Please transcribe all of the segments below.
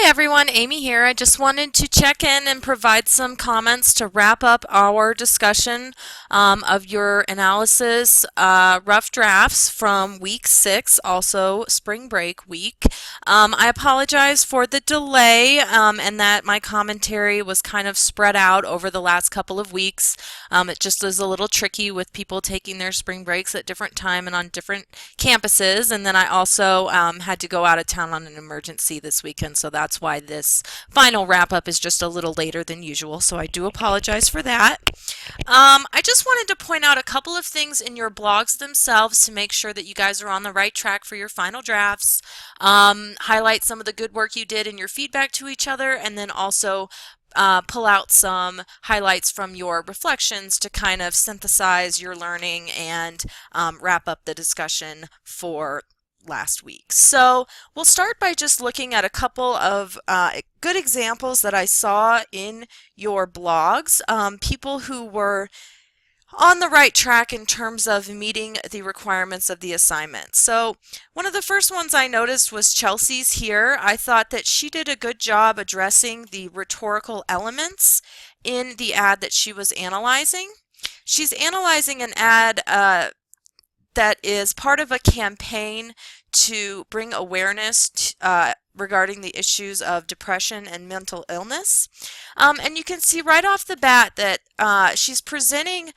Hi everyone, Amy here. I just wanted to check in and provide some comments to wrap up our discussion of your analysis rough drafts from week 6, also spring break week. I apologize for the delay and that my commentary was kind of spread out over the last couple of weeks. It just was a little tricky with people taking their spring breaks at different time and on different campuses, and then I also had to go out of town on an emergency this weekend, so that's why this final wrap-up is just a little later than usual, so I do apologize for that. I just wanted to point out a couple of things in your blogs themselves to make sure that you guys are on the right track for your final drafts, highlight some of the good work you did in your feedback to each other, and then also pull out some highlights from your reflections to kind of synthesize your learning and wrap up the discussion for last week. So we'll start by just looking at a couple of good examples that I saw in your blogs, people who were on the right track in terms of meeting the requirements of the assignment. So one of the first ones I noticed was Chelsea's here. I thought that she did a good job addressing the rhetorical elements in the ad that she was analyzing. She's analyzing an ad that is part of a campaign to bring awareness regarding the issues of depression and mental illness. And you can see right off the bat that she's presenting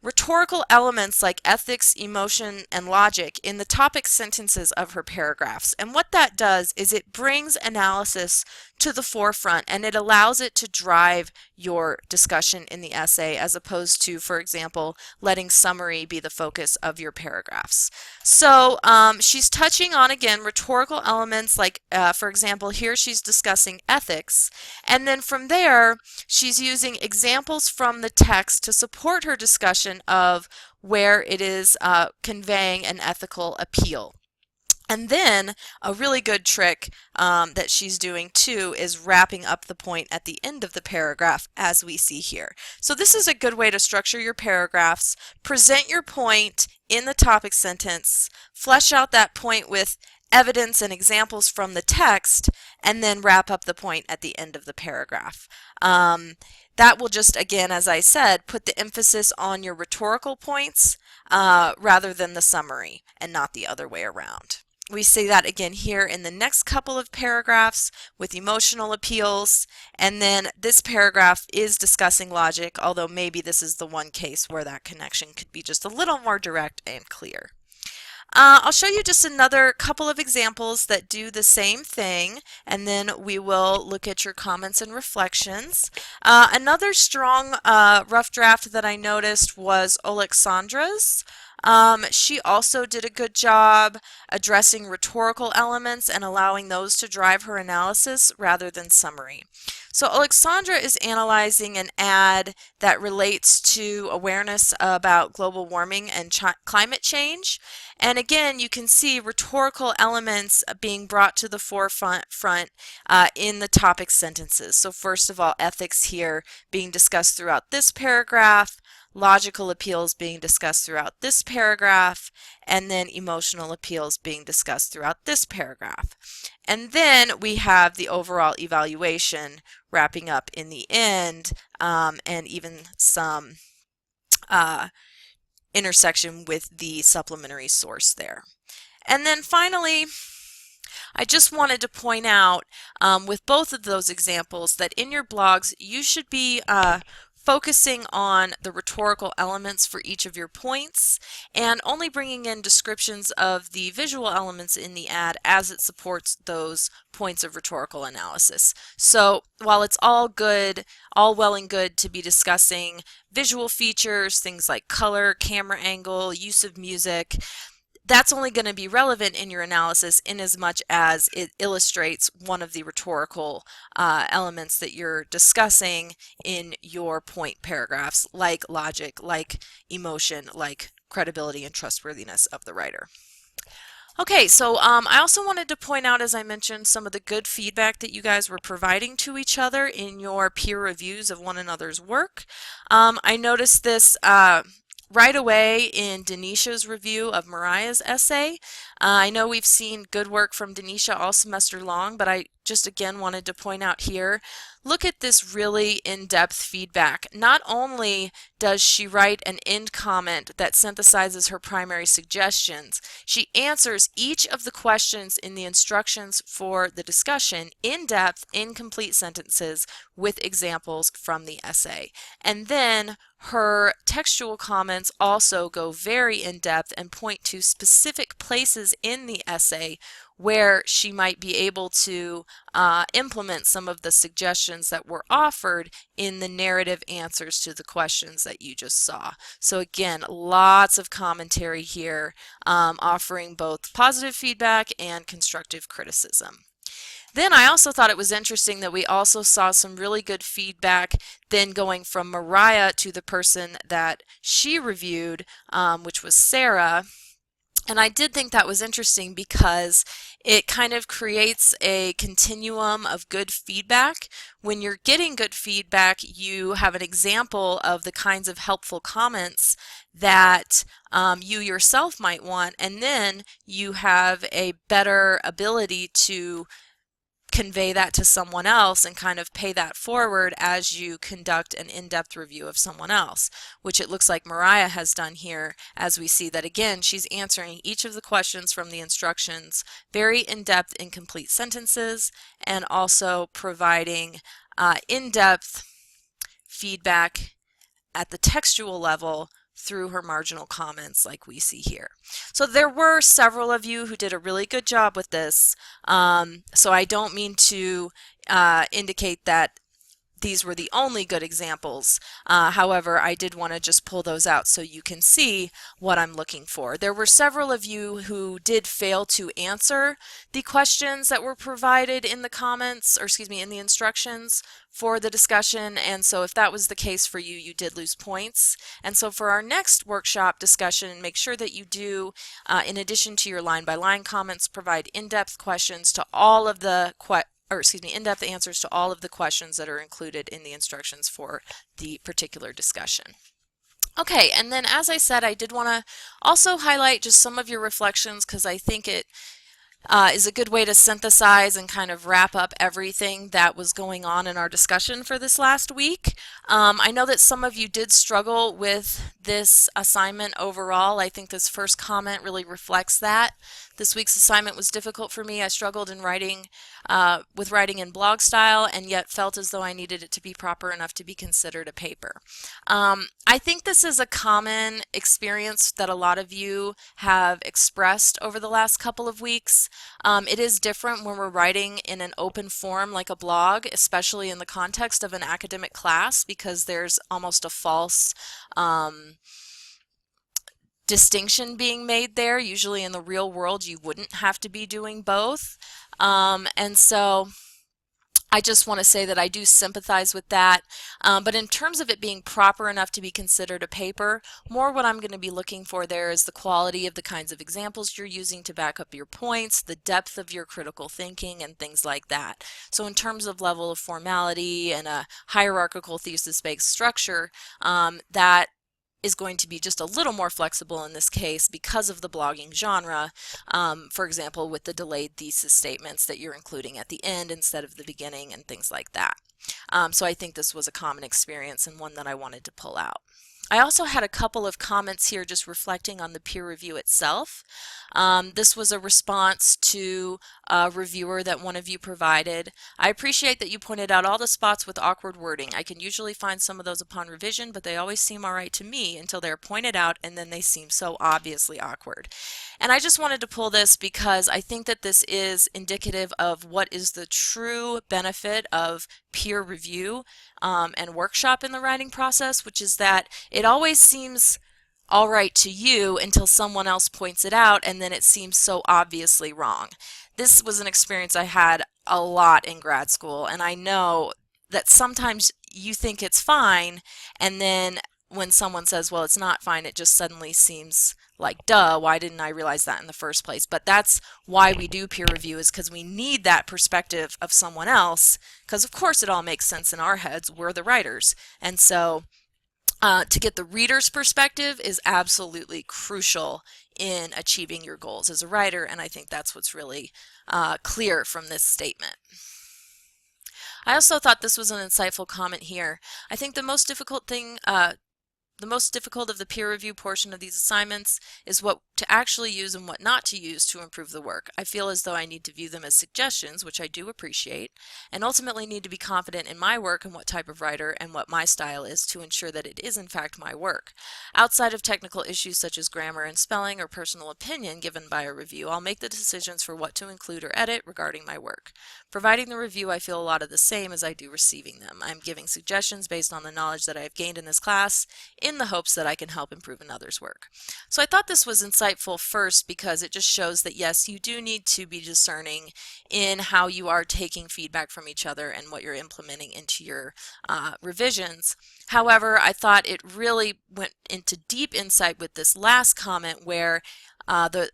rhetorical elements like ethics, emotion, and logic in the topic sentences of her paragraphs. And what that does is it brings analysis to the forefront and it allows it to drive your discussion in the essay as opposed to, for example, letting summary be the focus of your paragraphs. So she's touching on, again, rhetorical elements like, for example, here she's discussing ethics, and then from there she's using examples from the text to support her discussion of where it is conveying an ethical appeal. And then a really good trick that she's doing too is wrapping up the point at the end of the paragraph as we see here. So this is a good way to structure your paragraphs, present your point in the topic sentence, flesh out that point with evidence and examples from the text, and then wrap up the point at the end of the paragraph. That will just, again, as I said, put the emphasis on your rhetorical points rather than the summary, and not the other way around. We see that again here in the next couple of paragraphs with emotional appeals, and then this paragraph is discussing logic, although maybe this is the one case where that connection could be just a little more direct and clear. I'll show you just another couple of examples that do the same thing, and then we will look at your comments and reflections. Another strong rough draft that I noticed was Alexandra's. She also did a good job addressing rhetorical elements and allowing those to drive her analysis rather than summary. So Alexandra is analyzing an ad that relates to awareness about global warming and climate change. And again, you can see rhetorical elements being brought to the forefront in the topic sentences. So first of all, ethics here being discussed throughout this paragraph, logical appeals being discussed throughout this paragraph, and then emotional appeals being discussed throughout this paragraph. And then we have the overall evaluation wrapping up in the end, and even some intersection with the supplementary source there. And then finally, I just wanted to point out with both of those examples that in your blogs you should be focusing on the rhetorical elements for each of your points and only bringing in descriptions of the visual elements in the ad as it supports those points of rhetorical analysis. So while it's all good, all well and good to be discussing visual features, things like color, camera angle, use of music, that's only going to be relevant in your analysis in as much as it illustrates one of the rhetorical elements that you're discussing in your point paragraphs, like logic, like emotion, like credibility and trustworthiness of the writer. Okay, so I also wanted to point out, as I mentioned, some of the good feedback that you guys were providing to each other in your peer reviews of one another's work. I noticed this right away in Denisha's review of Mariah's essay. I know we've seen good work from Denisha all semester long, but I just again wanted to point out here, look at this really in-depth feedback. Not only does she write an end comment that synthesizes her primary suggestions, she answers each of the questions in the instructions for the discussion in depth, in complete sentences with examples from the essay. And then her textual comments also go very in depth and point to specific places in the essay where she might be able to implement some of the suggestions that were offered in the narrative answers to the questions that you just saw. So again, lots of commentary here, offering both positive feedback and constructive criticism. Then I also thought it was interesting that we also saw some really good feedback then going from Mariah to the person that she reviewed, which was Sarah. And I did think that was interesting because it kind of creates a continuum of good feedback. When you're getting good feedback, you have an example of the kinds of helpful comments that you yourself might want, and then you have a better ability to convey that to someone else and kind of pay that forward as you conduct an in-depth review of someone else, which it looks like Mariah has done here, as we see that again she's answering each of the questions from the instructions very in-depth in complete sentences, and also providing in-depth feedback at the textual level through her marginal comments like we see here. So there were several of you who did a really good job with this. So I don't mean to indicate that these were the only good examples. However, I did want to just pull those out so you can see what I'm looking for. There were several of you who did fail to answer the questions that were provided in the comments, or excuse me, in the instructions for the discussion, and so if that was the case for you, you did lose points. And so for our next workshop discussion, make sure that you do, in addition to your line-by-line comments, provide in-depth questions to all of the in-depth answers to all of the questions that are included in the instructions for the particular discussion. Okay, and then as I said, I did want to also highlight just some of your reflections because I think it is a good way to synthesize and kind of wrap up everything that was going on in our discussion for this last week. I know that some of you did struggle with this assignment overall. I think this first comment really reflects that. This week's assignment was difficult for me. I struggled in writing in blog style, and yet felt as though I needed it to be proper enough to be considered a paper. I think this is a common experience that a lot of you have expressed over the last couple of weeks. It is different when we're writing in an open form like a blog, especially in the context of an academic class, because there's almost a false distinction being made there. Usually in the real world you wouldn't have to be doing both. And so I just want to say that I do sympathize with that, but in terms of it being proper enough to be considered a paper, more what I'm going to be looking for there is the quality of the kinds of examples you're using to back up your points, the depth of your critical thinking, and things like that. So in terms of level of formality and a hierarchical thesis-based structure, that is going to be just a little more flexible in this case because of the blogging genre, for example, with the delayed thesis statements that you're including at the end instead of the beginning and things like that. So I think this was a common experience and one that I wanted to pull out. I also had a couple of comments here just reflecting on the peer review itself. This was a response to a reviewer that one of you provided. I appreciate that you pointed out all the spots with awkward wording. I can usually find some of those upon revision, but they always seem all right to me until they're pointed out and then they seem so obviously awkward. And I just wanted to pull this because I think that this is indicative of what is the true benefit of peer review and workshop in the writing process, which is that it always seems all right to you until someone else points it out and then it seems so obviously wrong. This was an experience I had a lot in grad school, and I know that sometimes you think it's fine, and then when someone says, well, it's not fine, it just suddenly seems like, duh, why didn't I realize that in the first place? But that's why we do peer review, is because we need that perspective of someone else, because of course it all makes sense in our heads. We're the writers. And so to get the reader's perspective is absolutely crucial in achieving your goals as a writer, and I think that's what's really clear from this statement. I also thought this was an insightful comment here. I think the most difficult of the peer review portion of these assignments is what to actually use and what not to use to improve the work. I feel as though I need to view them as suggestions, which I do appreciate, and ultimately need to be confident in my work and what type of writer and what my style is to ensure that it is in fact my work. Outside of technical issues such as grammar and spelling or personal opinion given by a review, I'll make the decisions for what to include or edit regarding my work. Providing the review, I feel a lot of the same as I do receiving them. I'm giving suggestions based on the knowledge that I have gained in this class, in the hopes that I can help improve another's work. So I thought this was insightful first because it just shows that yes, you do need to be discerning in how you are taking feedback from each other and what you're implementing into your revisions. However, I thought it really went into deep insight with this last comment where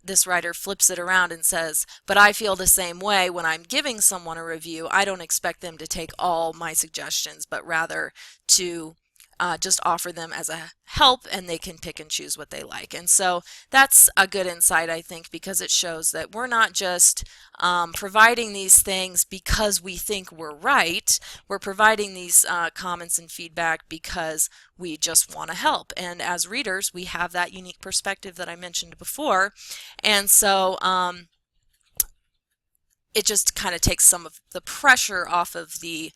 this writer flips it around and says, but I feel the same way when I'm giving someone a review. I don't expect them to take all my suggestions, but rather to just offer them as a help, and they can pick and choose what they like. And so that's a good insight, I think, because it shows that we're not just providing these things because we think we're right. We're providing these comments and feedback because we just want to help. And as readers, we have that unique perspective that I mentioned before. And so it just kind of takes some of the pressure off of the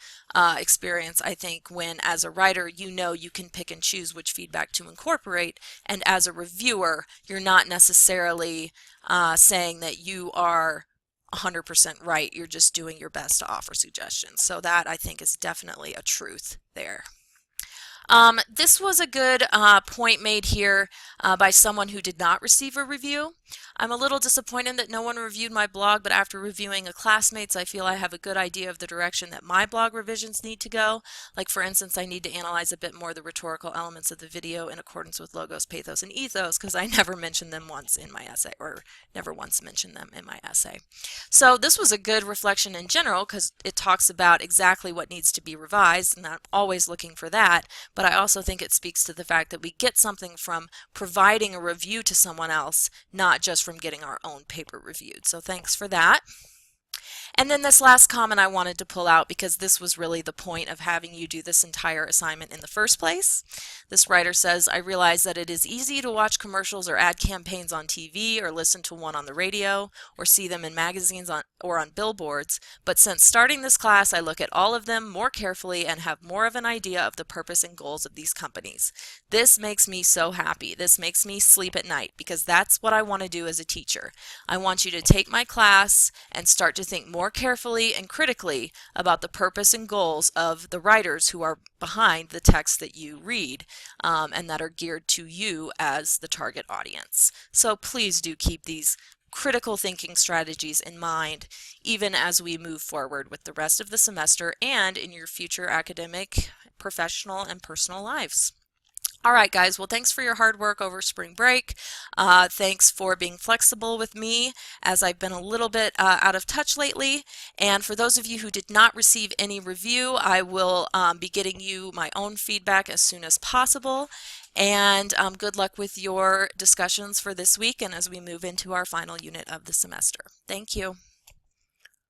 experience, I think, when as a writer you know you can pick and choose which feedback to incorporate, and as a reviewer you're not necessarily saying that you are 100% right, you're just doing your best to offer suggestions. So that, I think, is definitely a truth there. This was a good point made here by someone who did not receive a review. I'm a little disappointed that no one reviewed my blog, but after reviewing a classmate's, I feel I have a good idea of the direction that my blog revisions need to go. Like, for instance, I need to analyze a bit more the rhetorical elements of the video in accordance with logos, pathos, and ethos, because I never mentioned them once in my essay, or never once mentioned them in my essay. So this was a good reflection in general, because it talks about exactly what needs to be revised, and I'm always looking for that. But I also think it speaks to the fact that we get something from providing a review to someone else, not just from getting our own paper reviewed. So thanks for that. And then this last comment I wanted to pull out because this was really the point of having you do this entire assignment in the first place. This writer says, I realize that it is easy to watch commercials or ad campaigns on TV or listen to one on the radio or see them in magazines or on billboards, but since starting this class I look at all of them more carefully and have more of an idea of the purpose and goals of these companies. This makes me so happy. This makes me sleep at night because that's what I want to do as a teacher. I want you to take my class and start to think more carefully and critically about the purpose and goals of the writers who are behind the text that you read and that are geared to you as the target audience. So please do keep these critical thinking strategies in mind even as we move forward with the rest of the semester and in your future academic, professional, and personal lives. All right, guys, well, thanks for your hard work over spring break. Thanks for being flexible with me as I've been a little bit out of touch lately. And for those of you who did not receive any review, I will be getting you my own feedback as soon as possible. And good luck with your discussions for this week and as we move into our final unit of the semester. Thank you.